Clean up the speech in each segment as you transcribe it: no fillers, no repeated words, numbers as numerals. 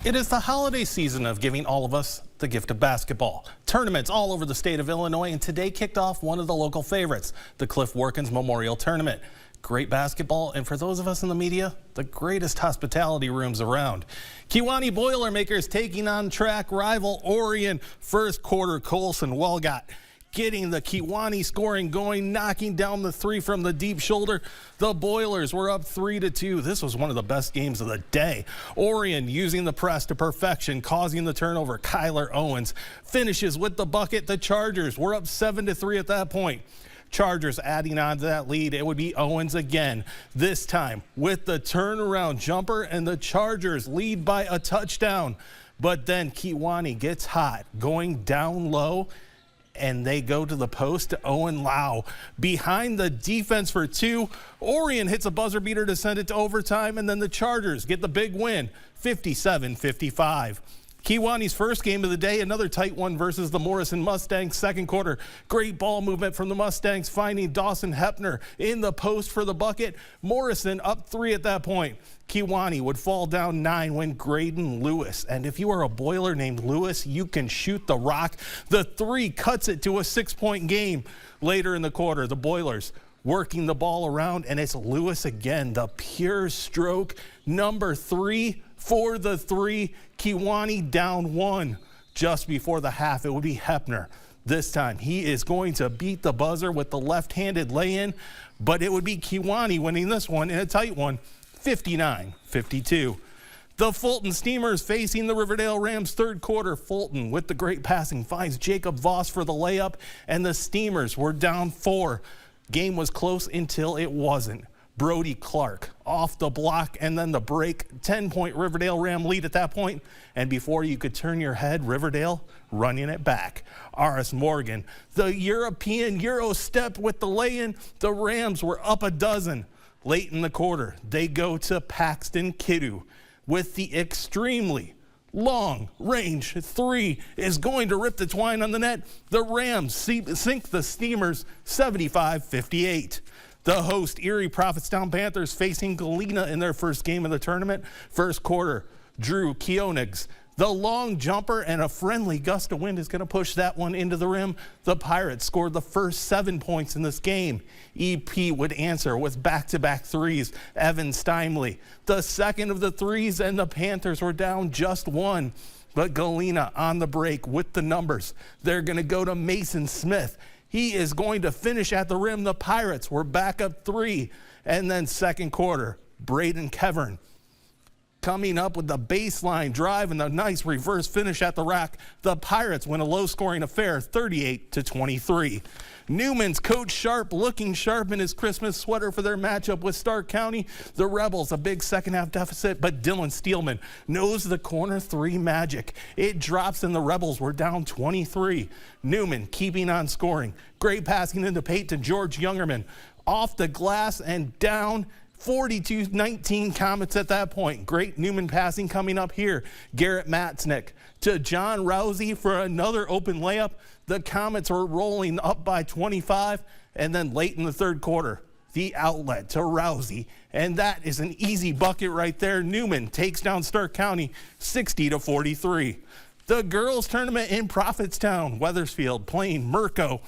It is the holiday season of giving all of us the gift of basketball. Tournaments all over the state of Illinois, and today kicked off one of the local favorites, the Cliff Warkins Memorial Tournament. Great basketball, and for those of us in the media, the greatest hospitality rooms around. Kewanee Boilermakers taking on track rival Orion. First quarter, Colson Welgott getting the Kewanee scoring going, knocking down the three from the deep shoulder. The Boilers were up 3-2. This was one of the best games of the day. Orion using the press to perfection, causing the turnover. Kyler Owens finishes with the bucket. The Chargers were up 7-3 at that point. Chargers adding on to that lead. It would be Owens again, this time with the turnaround jumper, and the Chargers lead by a touchdown. But then Kewanee gets hot, going down low, and they go to the post to Owen Lau. Behind the defense for two, Orion hits a buzzer beater to send it to overtime, and then the Chargers get the big win, 57-55. Kewanee's first game of the day, another tight one versus the Morrison Mustangs. Second quarter, great ball movement from the Mustangs, finding Dawson Hepner in the post for the bucket. Morrison up 3 at that point. Kewanee would fall down 9 when Graydon Lewis, and if you are a Boiler named Lewis, you can shoot the rock. The 3 cuts it to a 6-point game. Later in the quarter, the Boilers working the ball around, and it's Lewis again, the pure stroke, number 3 for the 3. Kewanee down 1. Just before the half, it would be Hepner. This time, he is going to beat the buzzer with the left-handed lay-in, but it would be Kewanee winning this one in a tight one, 59-52. The Fulton Steamers facing the Riverdale Rams. Third quarter, Fulton with the great passing finds Jacob Voss for the layup, and the Steamers were down 4. Game was close until it wasn't. Brody Clark off the block, and then the break. 10-point Riverdale Ram lead at that point, and before you could turn your head, Riverdale running it back. Aris Morgan, the European Euro step with the lay-in. The Rams were up a dozen. Late in the quarter, they go to Paxton Kiddu with the extremely long-range 3 is going to rip the twine on the net. The Rams sink the Steamers 75-58. The host Erie Prophetstown Panthers facing Galena in their first game of the tournament. First quarter, Drew Keonigs, the long jumper, and a friendly gust of wind is going to push that one into the rim. The Pirates scored the first 7 points in this game. EP would answer with back-to-back 3s. Evan Steinley, the second of the 3s, and the Panthers were down just 1. But Galena on the break with the numbers. They're going to go to Mason Smith. He is going to finish at the rim. The Pirates were back up 3. And then second quarter, Braden Kevern coming up with the baseline drive and the nice reverse finish at the rack. The Pirates win a low-scoring affair, 38-23. Newman's Coach Sharp looking sharp in his Christmas sweater for their matchup with Stark County. The Rebels, a big second-half deficit, but Dylan Steelman knows the corner 3 magic. It drops, and the Rebels were down 23. Newman keeping on scoring. Great passing into Peyton George Youngerman. Off the glass and down. 42-19 Comets at that point. Great Newman passing coming up here. Garrett Matznick to John Rousey for another open layup. The Comets were rolling up by 25, and then late in the third quarter, the outlet to Rousey, and that is an easy bucket right there. Newman takes down Stark County 60-43. The girls tournament in Prophetstown, Wethersfield playing Merco.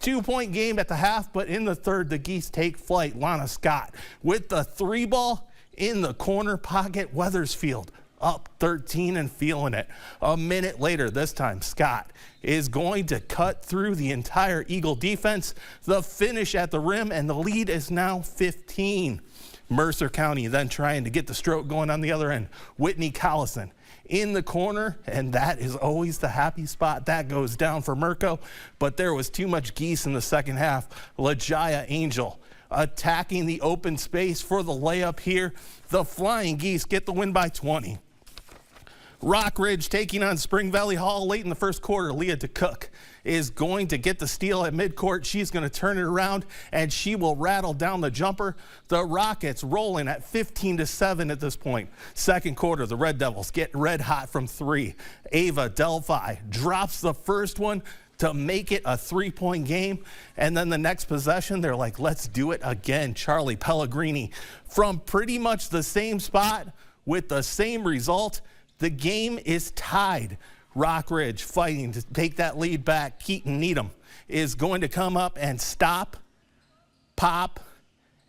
2-point game at the half, but in the third, the Geese take flight. Lana Scott with the 3 ball in the corner pocket. Wethersfield up 13 and feeling it. A minute later, this time, Scott is going to cut through the entire Eagle defense. The finish at the rim, and the lead is now 15. Mercer County then trying to get the stroke going on the other end. Whitney Collison in the corner, and that is always the happy spot. That goes down for Merco, but there was too much Geese in the second half. LaJaya Angel attacking the open space for the layup here. The Flying Geese get the win by 20. Rockridge taking on Spring Valley Hall late in the first quarter. Leah DeCook is going to get the steal at midcourt. She's going to turn it around, and she will rattle down the jumper. The Rockets rolling at 15-7 at this point. Second quarter, the Red Devils get red hot from 3. Ava Delphi drops the first one to make it a 3-point game. And then the next possession, they're like, let's do it again. Charlie Pellegrini from pretty much the same spot with the same result. The game is tied. Rockridge fighting to take that lead back. Keaton Needham is going to come up and stop, pop,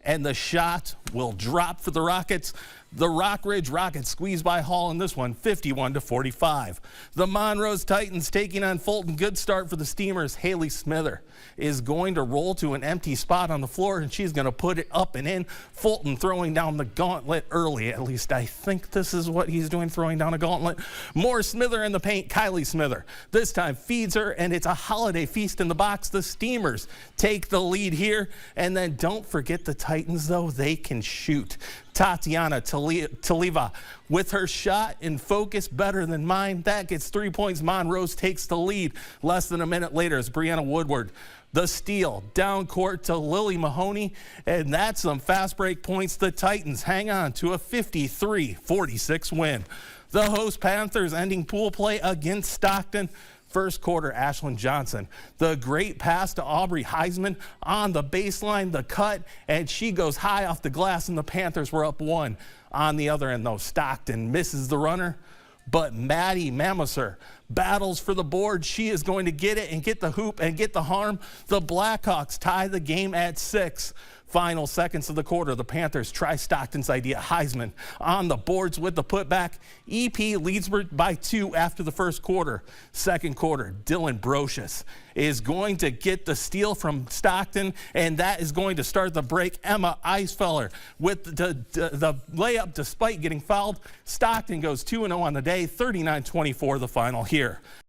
and the shot will drop for the Rockets. The Rockridge Rockets squeeze by Hall in this one, 51-45. The Monrose Titans taking on Fulton. Good start for the Steamers. Haley Smither is going to roll to an empty spot on the floor, and she's going to put it up and in. Fulton throwing down the gauntlet early. At least I think this is what he's doing, throwing down a gauntlet. More Smither in the paint. Kylie Smither this time feeds her, and it's a holiday feast in the box. The Steamers take the lead here, and then don't forget the Titans, though. They can shoot. Tatiana Taliva with her shot in focus better than mine. That gets 3 points. Monrose takes the lead. Less than a minute later is Brianna Woodward. The steal down court to Lily Mahoney, and that's some fast break points. The Titans hang on to a 53-46 win. The host Panthers ending pool play against Stockton. First quarter, Ashlyn Johnson. The great pass to Aubrey Heisman on the baseline, the cut, and she goes high off the glass, and the Panthers were up 1. On the other end, though, Stockton misses the runner, but Maddie Mamiser battles for the board. She is going to get it and get the hoop and get the harm. The Blackhawks tie the game at 6. Final seconds of the quarter, the Panthers try Stockton's idea. Heisman on the boards with the putback. EP leads by 2 after the first quarter. Second quarter, Dylan Brocious is going to get the steal from Stockton, and that is going to start the break. Emma Eisfeller with the layup despite getting fouled. Stockton goes 2-0 on the day, 39-24 the final here.